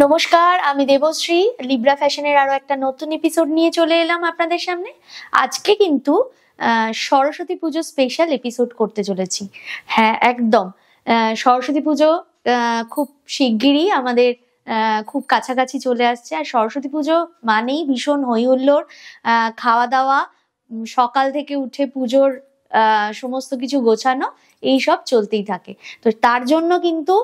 নমস্কার, আমি দেবশ্রী। লিব্রা ফ্যাশনের আরো একটা নতুন এপিসোড নিয়ে চলে এলাম আপনাদের সামনে। আজকে কিন্তু সরস্বতী পুজো স্পেশাল এপিসোড করতে চলেছি। হ্যাঁ, একদম সরস্বতী পুজো খুব শিগগিরই আমাদের খুব কাছাকাছি চলে আসছে। আর সরস্বতী পুজো মানেই ভীষণ হই হুল্লোড়, খাওয়া দাওয়া, সকাল থেকে উঠে পুজোর সমস্ত কিছু গোছানো, এইসব চলতেই থাকে। তো তার জন্য কিন্তু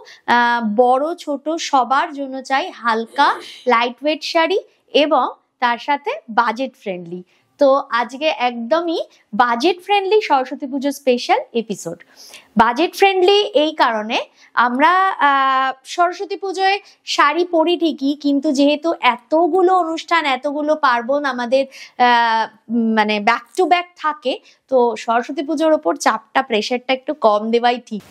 বড় ছোট সবার জন্য চাই হালকা লাইট ওয়েট শাড়ি এবং তার সাথে বাজেট ফ্রেন্ডলি। তো আজকে একদমই বাজেট ফ্রেন্ডলি সরস্বতী পুজো স্পেশাল এপিসোড। বাজেট ফ্রেন্ডলি এই কারণে, আমরা সরস্বতী পুজোয় শাড়ি পরি ঠিকই, কিন্তু যেহেতু এতগুলো অনুষ্ঠান, এতগুলো পার্বণ আমাদের মানে ব্যাক টু ব্যাক থাকে, তো সরস্বতী পুজোর ওপর চাপটা, প্রেশারটা একটু কম দেওয়াই ঠিক।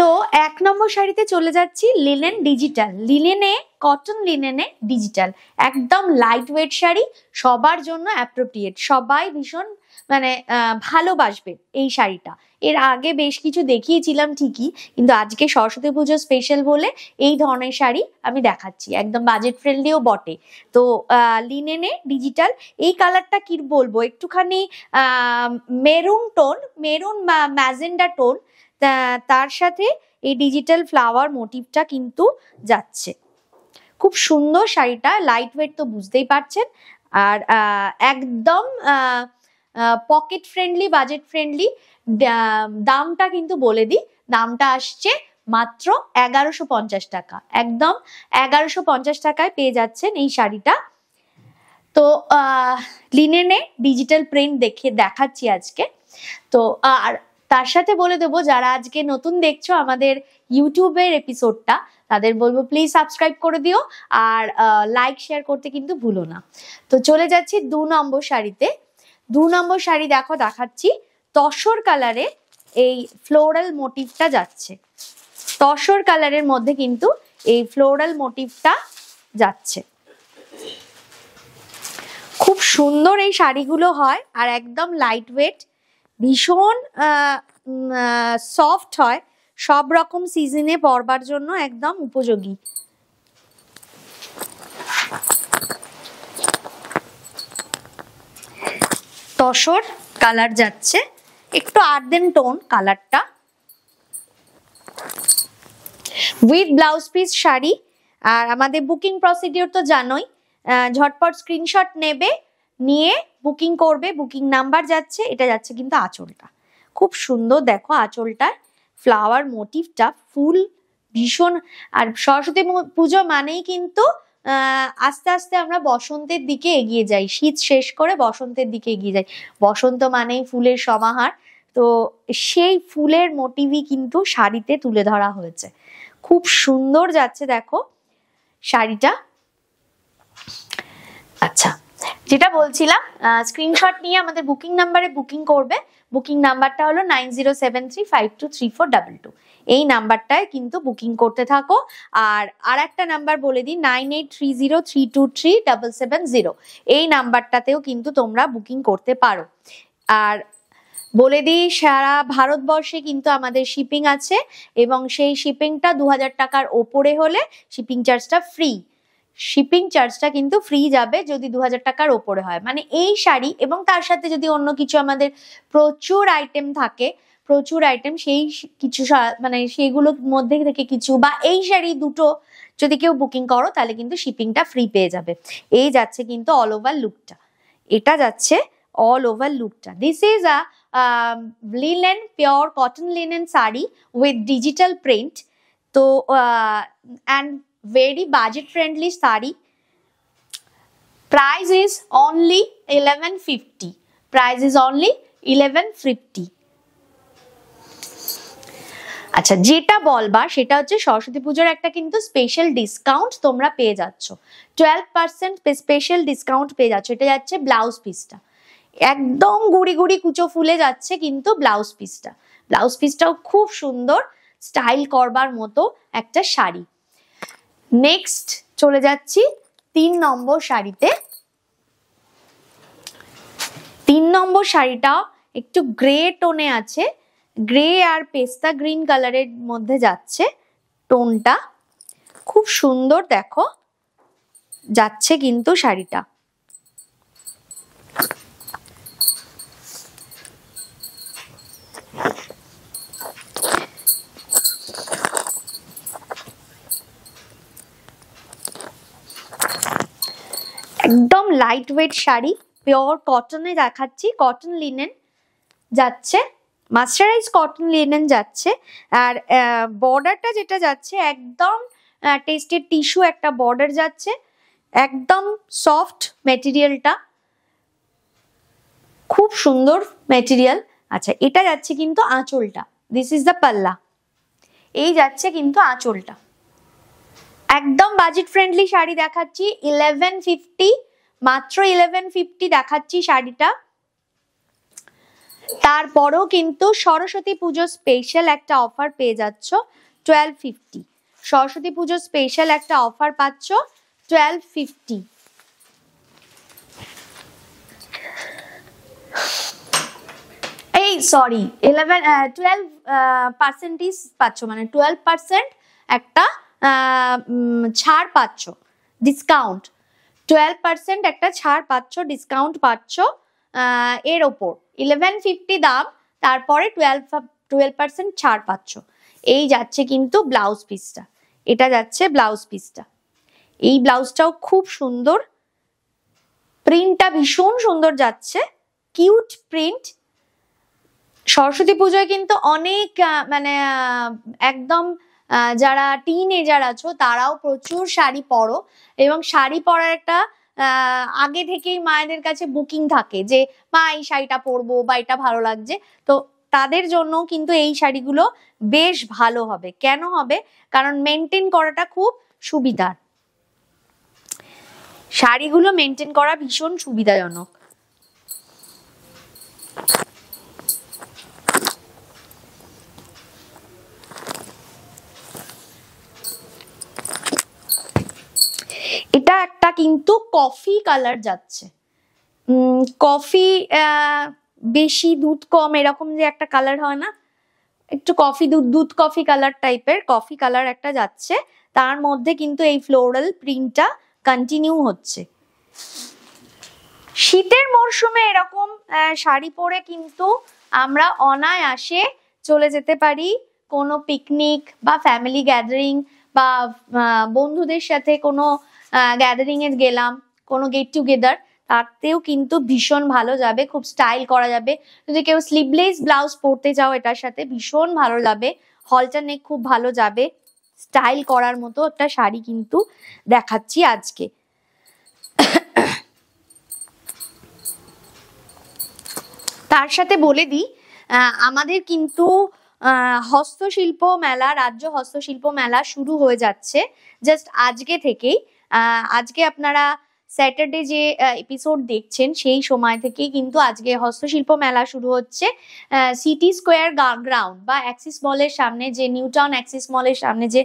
তো 1 নম্বর শাড়িতে চলে যাচ্ছি লিনেন ডিজিটাল। লিনেনে, কটন লিনেনে ডিজিটাল, একদম লাইট ওয়েট শাড়ি, সবার জন্য অ্যাপ্রোপ্রিয়েট, সবাই ভীষণ মানে ভালোবাসবে এই শাড়িটা। এর আগে বেশ কিছু দেখিয়েছিলাম ঠিকই, কিন্তু আজকে সরস্বতী পুজো স্পেশাল বলে এই ধরনের শাড়ি আমি দেখাচ্ছি, একদম বাজেট ফ্রেন্ডলিও বটে। তো লিনেনে ডিজিটাল, এই কালারটা কি বলবো, একটুখানি maroon tone, maroon magenta tone, তার সাথে এই ডিজিটাল ফ্লাওয়ার মোটিভটা কিন্তু যাচ্ছে। খুব সুন্দর শাড়িটা, লাইট ওয়েট তো বুঝতেই পারছেন, আর একদম পকেট ফ্রেন্ডলি, বাজেট ফ্রেন্ডলি। দামটা কিন্তু বলে দিই, দামটা আসছে মাত্র 1150 টাকা। একদম 1150 টাকায় পেয়ে যাচ্ছেন এই শাড়িটা। তো লিনেনে ডিজিটাল প্রিন্ট দেখাচ্ছি আজকে। তো আর তার সাথে বলে দেবো, যারা আজকে নতুন দেখছো আমাদের ইউটিউবের এপিসোডটা, তাদের বলবো প্লিজ সাবস্ক্রাইব করে দিও, আর লাইক শেয়ার করতে কিন্তু ভুলো না। তো চলে যাচ্ছি 2 নম্বর শাড়িতে। 2 নম্বর শাড়ি দেখাচ্ছি, তসর কালারে এই ফ্লোরাল মোটিভটা যাচ্ছে। তসর কালারের মধ্যে কিন্তু এই ফ্লোরাল মোটিভটা যাচ্ছে। খুব সুন্দর এই শাড়িগুলো হয়, আর একদম লাইট ওয়েট, ভীষণ সফট হয়, সব রকম সিজনে পরবার জন্য একদম উপযোগী। তসর কালার যাচ্ছে, একটু আর্দেন টোন কালারটা, উইথ ব্লাউজ পিস শাড়ি। আর আমাদের বুকিং প্রসিডিওর তো জানোই, ঝটপট স্ক্রিনশট নেবে, নিয়ে বুকিং করবে। বুকিং নাম্বার যাচ্ছে, এটা যাচ্ছে কিন্তু আঁচলটা, খুব সুন্দর দেখো আঁচলটা, ফ্লাওয়ার মোটিভটা, ফুল ভীষণ। আর সরস্বতী পুজো মানেই কিন্তু আস্তে আস্তে আমরা বসন্তের দিকে এগিয়ে যাই, শীত শেষ করে বসন্তের দিকে এগিয়ে যাই। বসন্ত মানেই ফুলের সমাহার, তো সেই ফুলের মোটিভই কিন্তু শাড়িতে তুলে ধরা হয়েছে। খুব সুন্দর যাচ্ছে দেখো শাড়িটা। আচ্ছা, যেটা বলছিলাম, স্ক্রিনশট নিয়ে আমাদের বুকিং নাম্বারে বুকিং করবে। বুকিং নাম্বারটা হলো 9073523422। এই নাম্বারটায় কিন্তু বুকিং করতে থাকো। আর একটা নাম্বার বলে দিই, 9830323770। এই নাম্বারটাতেও কিন্তু তোমরা বুকিং করতে পারো। আর বলে দিই, সারা ভারতবর্ষে কিন্তু আমাদের শিপিং আছে, এবং সেই শিপিংটা 2000 টাকার ওপরে হলে শিপিং চার্জটা ফ্রি। শিপিং চার্জটা কিন্তু ফ্রি যাবে যদি 2000 টাকার ওপরে হয়। মানে এই শাড়ি এবং তার সাথে যদি অন্য কিছু আমাদের প্রচুর আইটেম থাকে, প্রচুর আইটেম, সেই কিছু মানে সেইগুলোর মধ্যে থেকে কিছু, বা এই শাড়ি দুটো যদি কেউ বুকিং করো, তাহলে কিন্তু শিপিংটা ফ্রি পেয়ে যাবে। এই যাচ্ছে কিন্তু অল ওভার লুকটা, এটা যাচ্ছে অল ওভার লুকটা। This is a linen, pure cotton linen saree with digital print. তো and very budget friendly saree. Price is only 1150. Price is only 1150. আচ্ছা, যেটা বলবা সেটা হচ্ছে সরস্বতী পুজোর একটা কিন্তু স্পেশাল ডিসকাউন্ট তোমরা পেয়ে যাচ্ছ, 12% স্পেশাল ডিসকাউন্ট পেয়ে যাচ্ছ। এটা যাচ্ছে ব্লাউজ পিসটা, একদম গুড়ি গুড়ি কুচো ফুলে যাচ্ছে কিন্তু ব্লাউজ পিসটা। ব্লাউজ পিসটাও খুব সুন্দর, স্টাইল করবার মতো একটা শাড়ি। নেক্সট চলে যাচ্ছি 3 নম্বর শাড়িতে। 3 নম্বর শাড়িটা একটু গ্রে টোনে আছে, গ্রে আর পেস্তা গ্রিন কালারের মধ্যে যাচ্ছে টোনটা, খুব সুন্দর দেখো। যাচ্ছে কিন্তু শাড়িটা। একদম লাইট ওয়েট শাড়ি, পিওর কটনে দেখাচ্ছি, কটন লিনেন যাচ্ছে, মার্সারাইজ কটন লিনেন যাচ্ছে। আর বর্ডারটা যেটা যাচ্ছে একদম টেস্টেড টিস্যু একটা বর্ডার যাচ্ছে, একদম সফট মেটেরিয়ালটা, খুব সুন্দর মেটেরিয়াল। আচ্ছা, এটা যাচ্ছে কিন্তু আঁচলটা, দিস ইজ দ্য পাল্লা, এই যাচ্ছে কিন্তু আঁচলটা। একদম বাজেট ফ্রেন্ডলি শাড়ি দেখাচ্ছি, 1150, মাত্র 1150 দেখাচ্ছি শাড়িটা। তারপরেও কিন্তু সরস্বতী পুজো স্পেশাল একটা অফার পেয়ে যাচ্ছ 1250, সরস্বতী পুজো স্পেশাল একটা অফার পাচ্ছ 1250। এই সরি 12% পাচ্ছ, মানে 12% একটা ছাড় পাচ্ছ, ডিসকাউন্ট, 12% একটা ছাড় পাচ্ছ, ডিসকাউন্ট পাচ্ছ এর ওপর। 1150 দাম, তারপরে 12% ছাড় পাচ্ছ। এই যাচ্ছে কিন্তু ব্লাউজ পিসটা, এটা যাচ্ছে ব্লাউজ পিসটা। এই ব্লাউজটাও খুব সুন্দর, প্রিন্টটা ভীষণ সুন্দর যাচ্ছে, কিউট প্রিন্ট। সরস্বতী পুজোয় কিন্তু অনেক মানে একদম যারা টিনেজার আছো তারাও প্রচুর শাড়ি পরো, এবং শাড়ি পরার একটা আগে থেকেই মায়েদের কাছে বুকিং থাকে যে মা এই শাড়িটা পরবো বা এটা ভালো লাগছে, তো তাদের জন্য কিন্তু এই শাড়িগুলো বেশ ভালো হবে। কেন হবে? কারণ মেনটেন করাটা খুব সুবিধার, শাড়িগুলো মেনটেন করা ভীষণ সুবিধাজনক। এটা একটা কিন্তু কফি কালার যাচ্ছে, কফি বেশি দুধ কম এরকম যে একটা কালার হয় না, একটু কফি দুধ কফি কালার টাইপের কফি কালার একটা যাচ্ছে, তার মধ্যে কিন্তু এই ফ্লোরাল প্রিন্টটা কন্টিনিউ হচ্ছে। শীতের মরশুমে এরকম শাড়ি পরে কিন্তু আমরা অনায়াসে চলে যেতে পারি কোনো পিকনিক বা ফ্যামিলি গ্যাদারিং, বা বন্ধুদের সাথে কোনো গ্যাদারিং এ গেলাম, কোনো গেট টুগেদার, তাতেও কিন্তু ভীষণ ভালো যাবে, খুব স্টাইল করা যাবে। যদি কেউ স্লিভলেস ব্লাউজ পরতে চাও এটার সাথে ভীষণ ভালো যাবে, হলটা নেক খুব ভালো যাবে, স্টাইল করার মতো একটা শাড়ি কিন্তু দেখাচ্ছি আজকে। তার সাথে বলে দিই আমাদের কিন্তু হস্তশিল্প মেলা, রাজ্য হস্তশিল্প মেলা শুরু হয়ে যাচ্ছে জাস্ট আজকে থেকেই। আজকে আপনারা স্যাটারডে যে এপিসোড দেখছেন সেই সময় থেকেই কিন্তু আজকে হস্তশিল্প মেলা শুরু হচ্ছে। সিটি স্কোয়ার গ্রাউন্ড বা অ্যাক্সিস মলের সামনে, যে নিউ টাউন অ্যাক্সিস মলের সামনে যে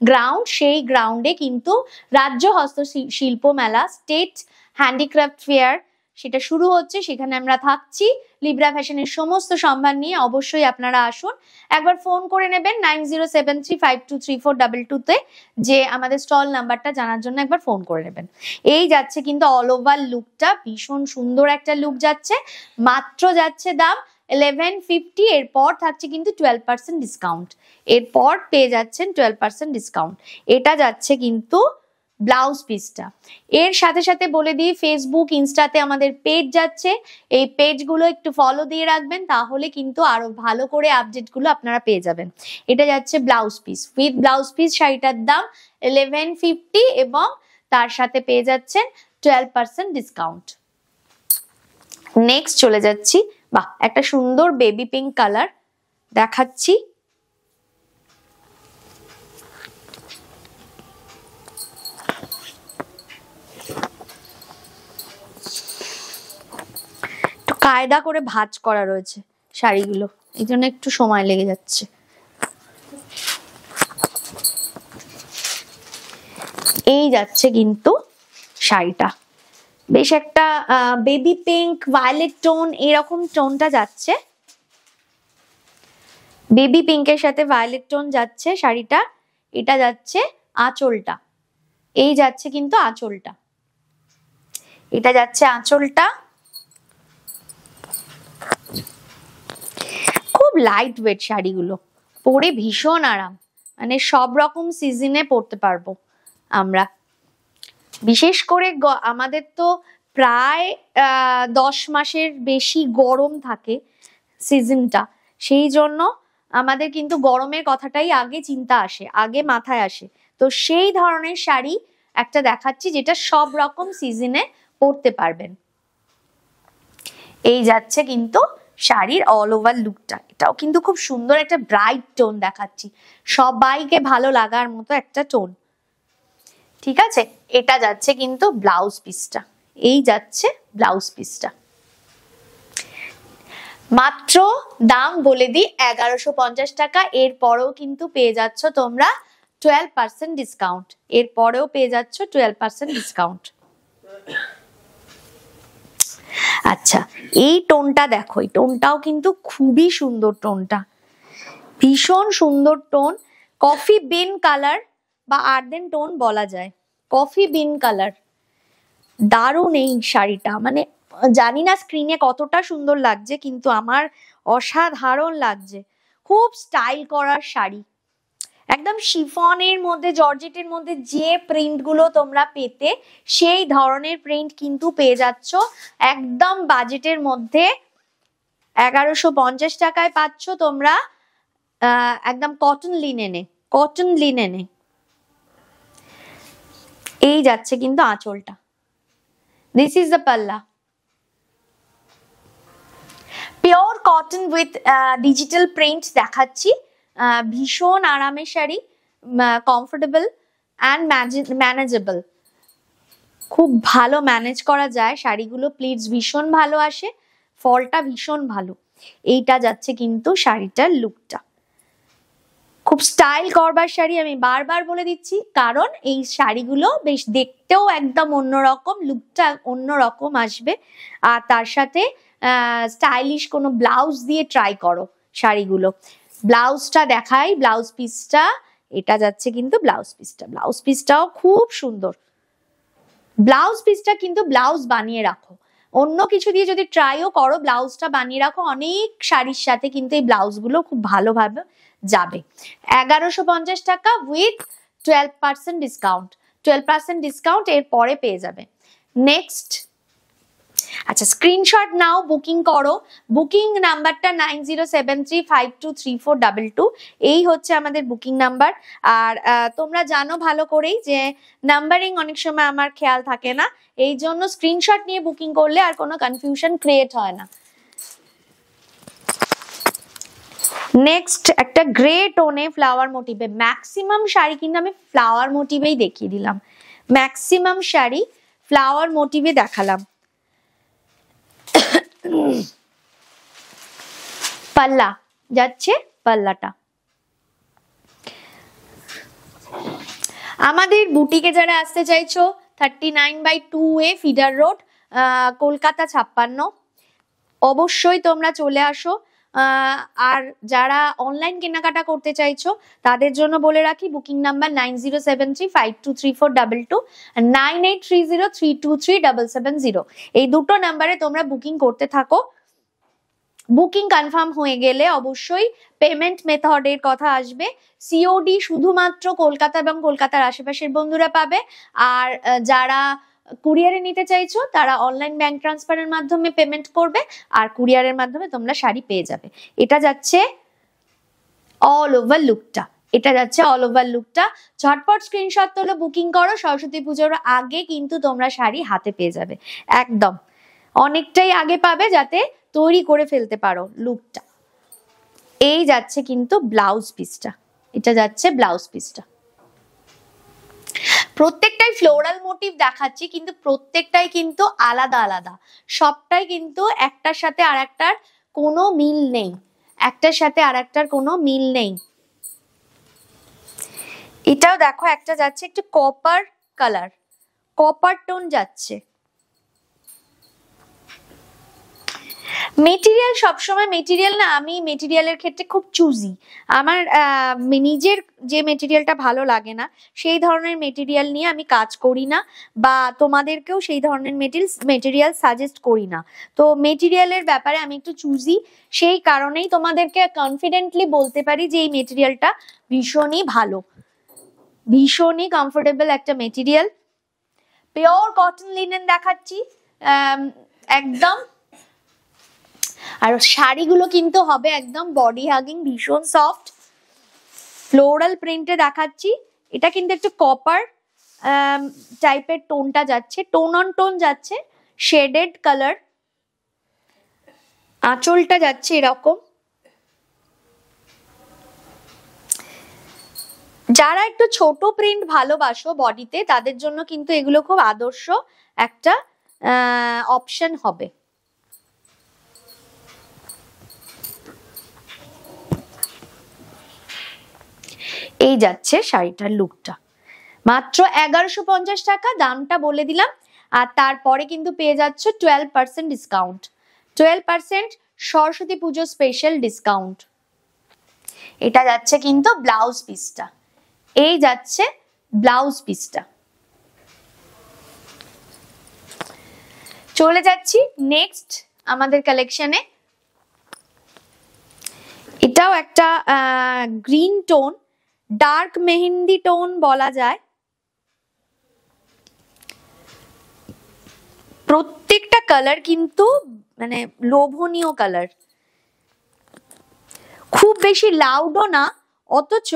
গ্রাউন্ড, সেই গ্রাউন্ডে কিন্তু রাজ্য হস্তশিল্প মেলা, স্টেট হ্যান্ডিক্রাফট ফেয়ার, সেটা শুরু হচ্ছে। সেখানে আমরা থাকছি লিব্রা ফ্যাশনের সমস্ত সম্ভার নিয়ে, অবশ্যই আপনারা আসুন। একবার ফোন করে নেবেন 9073523422 তে, যে আমাদের স্টল নাম্বারটা জানার জন্য একবার ফোন করে নেবেন। এই যাচ্ছে কিন্তু অল ওভার লুকটা, ভীষণ সুন্দর একটা লুক যাচ্ছে, মাত্র যাচ্ছে দাম 1150, এরপর থাকছে কিন্তু 12% ডিসকাউন্ট, এরপর পেয়ে যাচ্ছেন 12% ডিসকাউন্ট। এটা যাচ্ছে কিন্তু ব্লাউজ পিসটা। এর সাথে সাথে বলে দিই ফেসবুক ইনস্টাতে আমাদের পেজ যাচ্ছে, এই পেজগুলো একটু ফলো দিয়ে রাখবেন, তাহলে কিন্তু আরো ভালো করে আপডেটগুলো আপনারা পেয়ে যাবেন। এটা যাচ্ছে blouse piece, with blouse piece শাড়িটার দাম 1150, এবং তার সাথে পেয়ে যাচ্ছেন 12% ডিসকাউন্ট। নেক্সট চলে যাচ্ছি, বাহ একটা সুন্দর বেবি পিঙ্ক কালার দেখাচ্ছি, কায়দা করে ভাঁজ করা রয়েছে শাড়িগুলো, এই জন্য একটু সময় লেগে যাচ্ছে। এই যাচ্ছে কিন্তু শাড়িটা, বেশ একটা বেবি পিঙ্ক ভায়োলেট টোন, এরকম টোনটা যাচ্ছে, বেবি পিঙ্কের সাথে ভায়োলেট টোন যাচ্ছে শাড়িটা। এটা যাচ্ছে আঁচলটা, এই যাচ্ছে কিন্তু আঁচলটা, এটা যাচ্ছে আঁচলটা, খুব লাইট ওয়েট শাড়িগুলো, পরে ভীষণ আরাম, মানে সব রকম সিজনে পরতে পারবো আমরা। বিশেষ করে আমাদের তো প্রায় 10 মাসের বেশি গরম থাকে সিজনটা, সেই জন্য আমাদের কিন্তু গরমের কথাটাই আগে চিন্তা আসে, আগে মাথায় আসে। তো সেই ধরনের শাড়ি একটা দেখাচ্ছি যেটা সব রকম সিজনে পরতে পারবেন। এই যাচ্ছে কিন্তু শাড়ির অল ওভার লুকটা, এটাও কিন্তু খুব সুন্দর একটা ব্রাইট টোন দেখাচ্ছি, সবাইকে ভালো লাগার মতো একটা টোন। ঠিক আছে, এটা যাচ্ছে কিন্তু ব্লাউজ পিসটা, এই যাচ্ছে ব্লাউজ পিসটা। মাত্র দাম বলে দিই 1150 টাকা। এরপরেও কিন্তু পেয়ে যাচ্ছ তোমরা 12% ডিসকাউন্ট, এরপরেও পেয়ে যাচ্ছ 12% ডিসকাউন্ট। আচ্ছা, এই টোনটা দেখো, এই টোনটাও কিন্তু খুবই সুন্দর, টোনটা ভীষণ সুন্দর টোন, কফি বিন কালার বা আর্দেন টোন বলা যায়, কফি বিন কালার। দারুণ এই শাড়িটা, মানে জানি না স্ক্রিনে কতটা সুন্দর লাগছে, কিন্তু আমার অসাধারণ লাগছে। খুব স্টাইল করার শাড়ি, একদম শিফনের মধ্যে, জর্জেটের মধ্যে যে প্রিন্ট গুলো তোমরা পেতে সেই ধরনের প্রিন্ট কিন্তু পেয়ে যাচ্ছ একদম বাজেটের মধ্যে। 1150 টাকায় পাচ্ছ তোমরা একদম কটন লিনেনে, কটন লিনেনে। এই যাচ্ছে কিন্তু আঁচলটা, দিস ইজ দ্য পাল্লা, pure cotton with digital print দেখাচ্ছি। ভীষণ আরামের শাড়ি, কমফোর্টেবল অ্যান্ড ম্যানেজেবল, খুব ভালো ম্যানেজ করা যায় শাড়িগুলো, প্লিটস ভীষণ ভালো আসে, ফলটা ভীষণ ভালো। এইটা যাচ্ছে কিন্তু শাড়িটার লুকটা, খুব স্টাইল করবার শাড়ি, আমি বারবার বলে দিচ্ছি, কারণ এই শাড়িগুলো বেশ দেখতেও একদম অন্যরকম, লুকটা অন্যরকম আসবে। আর তার সাথে স্টাইলিশ কোনো ব্লাউজ দিয়ে ট্রাই করো শাড়িগুলো। ব্লাউজটা দেখাই, ব্লাউজ পিসটা, এটা যাচ্ছে কিন্তু ব্লাউজ পিসটা, ব্লাউজ পিসটাও খুব সুন্দর। ব্লাউজ পিসটা কিন্তু ব্লাউজ বানিয়ে রাখো, অন্য কিছু দিয়ে যদি ট্রাইও করো, ব্লাউজটা বানিয়ে রাখো, অনেক শাড়ির সাথে কিন্তু এই ব্লাউজগুলো খুব ভালোভাবে যাবে। 1150 টাকা উইথ 12% ডিসকাউন্ট, 12% ডিসকাউন্ট এর পরে পেয়ে যাবে। নেক্সট, আচ্ছা স্ক্রিনশট নাও, বুকিং করো, বুকিং নাম্বারটা 9073523422, এই হচ্ছে আমাদের বুকিং নাম্বার। আর তোমরা জানো ভালো করেই যে নাম্বারিং অনেক সময় আমার খেয়াল থাকে না, এই জন্য স্ক্রিনশট নিয়ে বুকিং করলে আর কোনো কনফিউশন ক্রিয়েট হয় না। নেক্সট একটা গ্রে টোনে ফ্লাওয়ার মোটিভে, ম্যাক্সিমাম শাড়ি কিন্তু আমি ফ্লাওয়ার মোটিভেই দেখিয়ে দিলাম, ম্যাক্সিমাম শাড়ি ফ্লাওয়ার মোটিভে দেখালাম। পাল্লা যাচ্ছে, পাল্লাটা আমাদের বুটিকে যারা আসতে চাইছো 39/2A ফিডার রোড, কলকাতা 56, অবশ্যই তোমরা চলে আসো। আর যারা অনলাইন কেনাকাটা করতে চাইছো তাদের জন্য বলে রাখি, বুকিং নাম্বার 9073523422, 9830323770, এই দুটো নাম্বারে তোমরা বুকিং করতে থাকো। বুকিং কনফার্ম হয়ে গেলে অবশ্যই পেমেন্ট মেথডের কথা আসবে। সিওডি শুধুমাত্র কলকাতা এবং কলকাতার আশেপাশের বন্ধুরা পাবে, আর যারা কুরিয়ারে নিতে চাইছো তারা অনলাইন ব্যাংক ট্রান্সফারের মাধ্যমে পেমেন্ট করবে, আর কুরিয়ারের মাধ্যমে তোমরা শাড়ি পেয়ে যাবে। এটা যাচ্ছে অল ওভার লুকটা, এটা যাচ্ছে অল ওভার লুকটা। ঝটপট স্ক্রিনশট তোলো, বুকিং করো, সরস্বতী পুজোর আগে কিন্তু তোমরা শাড়ি হাতে পেয়ে যাবে, একদম অনেকটাই আগে পাবে, যাতে তৈরি করে ফেলতে পারো লুকটা। এই যাচ্ছে কিন্তু ব্লাউজ পিসটা, এটা যাচ্ছে ব্লাউজ পিসটা। প্রত্যেকটাই ফ্লোরাল মোটিভ দেখাচ্ছি, কিন্তু প্রত্যেকটাই কিন্তু আলাদা আলাদা, সবটাই কিন্তু একটার সাথে আরেকটার কোনো মিল নেই, একটার সাথে আরেকটার কোনো মিল নেই। এটাও দেখো, একটা যাচ্ছে একটু কপার কালার, কপার টোন যাচ্ছে, মেটেরিয়াল সবসময় মেটেরিয়াল না, আমি মেটেরিয়ালের ক্ষেত্রে খুব চুজি। আমার নিজের যে মেটেরিয়ালটা ভালো লাগে না সেই ধরনের মেটেরিয়াল নিয়ে আমি কাজ করি না, বা তোমাদেরকেও সেই ধরনের মেটেরিয়াল সাজেস্ট করি না। তো মেটেরিয়ালের ব্যাপারে আমি একটু চুজি, সেই কারণেই তোমাদেরকে কনফিডেন্টলি বলতে পারি যে এই মেটেরিয়ালটা ভীষণই ভালো, ভীষণই কমফোর্টেবল একটা মেটেরিয়াল। পিওর কটন লিনেন দেখাচ্ছি একদম। আর শাড়িগুলো কিন্তু হবে একদম বডি হাগিং, ভীষণ সফট, ফ্লোরাল প্রিন্টে দেখাচ্ছি। এটা কিন্তু একটু কপার টাইপের টোনটা যাচ্ছে, টোন অন টোন যাচ্ছে, শেডেড কালার। আঁচলটা যাচ্ছে এরকম। যারা একটু ছোট প্রিন্ট ভালোবাসো বডিতে, তাদের জন্য কিন্তু এগুলো খুব আদর্শ একটা অপশন হবে। এই যাচ্ছে শাড়িটার লুকটা, মাত্র 1150 টাকা, দামটা বলে দিলাম। আর তারপরে কিন্তু পেয়ে যাচ্ছ 12% ডিসকাউন্ট, 12% সরস্বতী পুজো স্পেশাল ডিসকাউন্ট। এটা যাচ্ছে কিন্তু ব্লাউজ পিসটা, এই যাচ্ছে ব্লাউজ পিসটা। চলে যাচ্ছি নেক্সট আমাদের কালেকশনে। এটাও একটা green tone, dark mehendi tone বলা যায়। প্রত্যেকটা কালার কিন্তু মানে লোভনীয় কালার, খুব বেশি লাউডও না, অথচ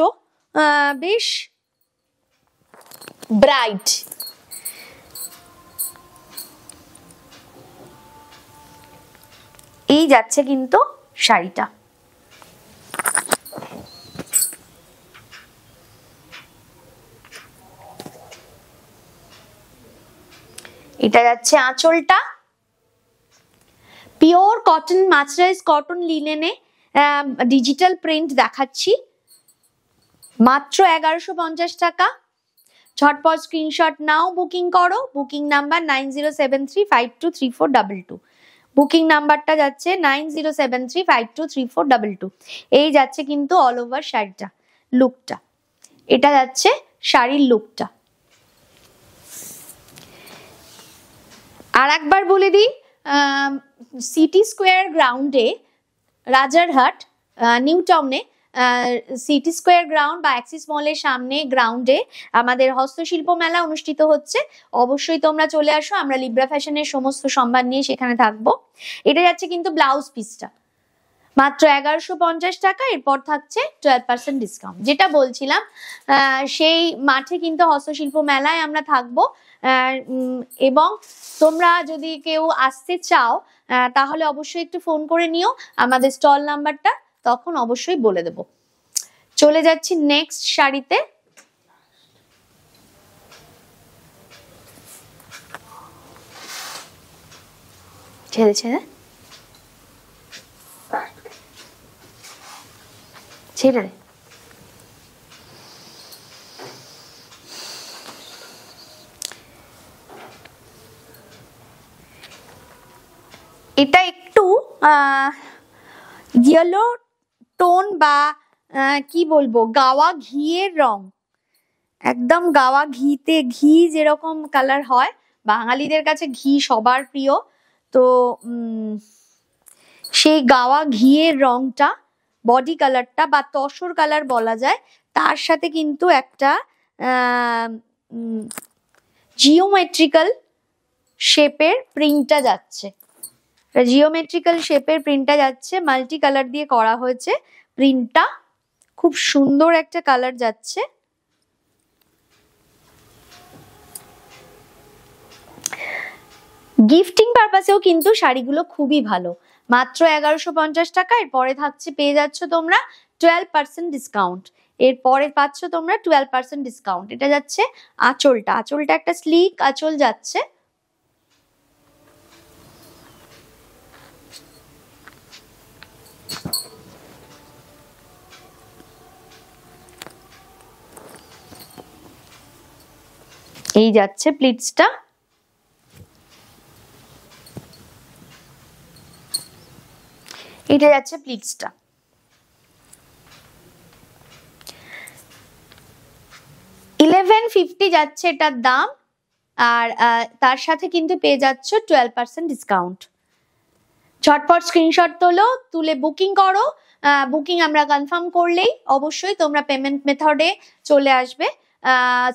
বেশ ব্রাইট। এই যাচ্ছে কিন্তু শাড়িটা। এটা যাচ্ছে আঁচলটা, পিওর কটন মার্সারাইজ কটন লিনেনে ডিজিটাল প্রিন্ট দেখাচ্ছি, মাত্র 1150 টাকা। ঝটপট স্ক্রিনশট নাও, বুকিং করো। বুকিং নাম্বার 9073523422, বুকিং নাম্বারটা যাচ্ছে 9073523422। এই যাচ্ছে কিন্তু অল ওভার শাড়িটা, লুকটা। এটা যাচ্ছে শাড়ির লুকটা। আর একবার বলে দিই, সিটি স্কোয়ার গ্রাউন্ডে, রাজারহাট নিউ টাউনে সিটি স্কোয়ার গ্রাউন্ড বা অ্যাক্সিস মলের সামনে গ্রাউন্ডে আমাদের হস্তশিল্প মেলা অনুষ্ঠিত হচ্ছে। অবশ্যই তোমরা চলে আসো, আমরা লিব্রা ফ্যাশনের সমস্ত সম্মান নিয়ে সেখানে থাকবো। এটা যাচ্ছে কিন্তু ব্লাউজ পিসটা, মাত্র 1150 টাকা। এরপর থাকছে 12% ডিসকাউন্ট। যেটা বলছিলাম, সেই মাঠে কিন্তু হস্তশিল্প মেলায় আমরা থাকবো, এবং তোমরা যদি কেউ আসতে চাও তাহলে অবশ্যই একটু ফোন করে নিও, আমাদের স্টল নাম্বারটা তখন অবশ্যই বলে দেব। চলে যাচ্ছি নেক্সট শাড়িতে। ছেড়ে ছেড়ে ছেড়ে এটা একটু ইয়েলো টোন বা কি বলবো, গাওয়া ঘিয়ের রং, একদম গাওয়া ঘিতে, ঘি যেরকম কালার হয়, বাঙালিদের কাছে ঘি সবার প্রিয়, তো সেই গাওয়া ঘিয়ের রংটা, বডি কালারটা বা তসর কালার বলা যায়, তার সাথে কিন্তু একটা জিওমেট্রিক্যাল শেপের প্রিন্টটা যাচ্ছে, জিওমেট্রিক্যাল শেপের প্রিন্টটা যাচ্ছে, মাল্টি কালার দিয়ে করা হয়েছে প্রিন্টটা, খুব সুন্দর একটা কালার যাচ্ছে। গিফটিং পারপাসেও কিন্তু শাড়িগুলো খুবই ভালো, মাত্র 1150 টাকা। এরপরে থাকছে, পেয়ে যাচ্ছ তোমরা 12% ডিসকাউন্ট, এরপরে পাচ্ছ তোমরা 12% ডিসকাউন্ট। এটা যাচ্ছে আঁচলটা, আঁচলটা একটা স্লিক আঁচল যাচ্ছে। এই যাচ্ছে প্লিটসটা। এটা যাচ্ছে প্লিটসটা। $1150 যাচ্ছে এটার দাম, আর তার সাথে কিন্তু পেয়ে যাচ্ছ 12% ডিসকাউন্ট। ঝটপট স্ক্রিনশট তুলে বুকিং করো। বুকিং আমরা কনফার্ম করলেই অবশ্যই তোমরা পেমেন্ট মেথডে চলে আসবে।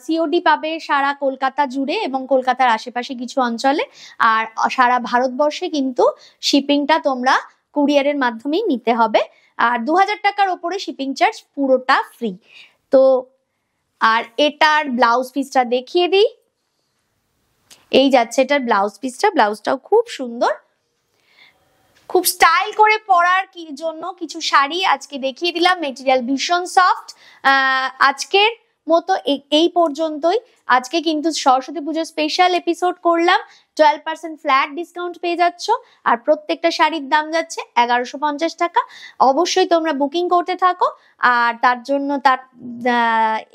সিওডি পাবে সারা কলকাতা জুড়ে এবং কলকাতার আশেপাশে কিছু অঞ্চলে, আর সারা ভারতবর্ষে কিন্তু শিপিংটা তোমরা কুরিয়ারের মাধ্যমেই নিতে হবে। আর 2000 টাকার ওপরে শিপিং চার্জ, পুরোটা ফ্রি। তো আর এটার ব্লাউজ পিসটা দেখিয়ে দিই। এই যাচ্ছে এটার ব্লাউজ পিসটা, ব্লাউজটাও খুব সুন্দর। খুব স্টাইল করে পরার জন্য কিছু শাড়ি আজকে দেখিয়ে দিলাম, মেটেরিয়াল ভীষণ সফট। আজকের মতো এই পর্যন্তই। আজকে কিন্তু সরস্বতী পুজোর স্পেশাল এপিসোড করলাম। 12% ফ্ল্যাট ডিসকাউন্ট পেয়ে যাচ্ছ, আর প্রত্যেকটা শাড়ির দাম যাচ্ছে 1150 টাকা। অবশ্যই তোমরা বুকিং করতে থাকো, আর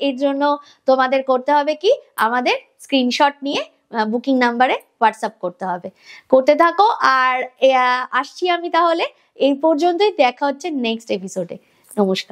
এর জন্য তোমাদের করতে হবে কি, আমাদের স্ক্রিনশট নিয়ে বুকিং নাম্বারে হোয়াটসঅ্যাপ করতে থাকো। আর আসছি আমি তাহলে, এই পর্যন্তই। দেখা হচ্ছে নেক্সট এপিসোডে। নমস্কার।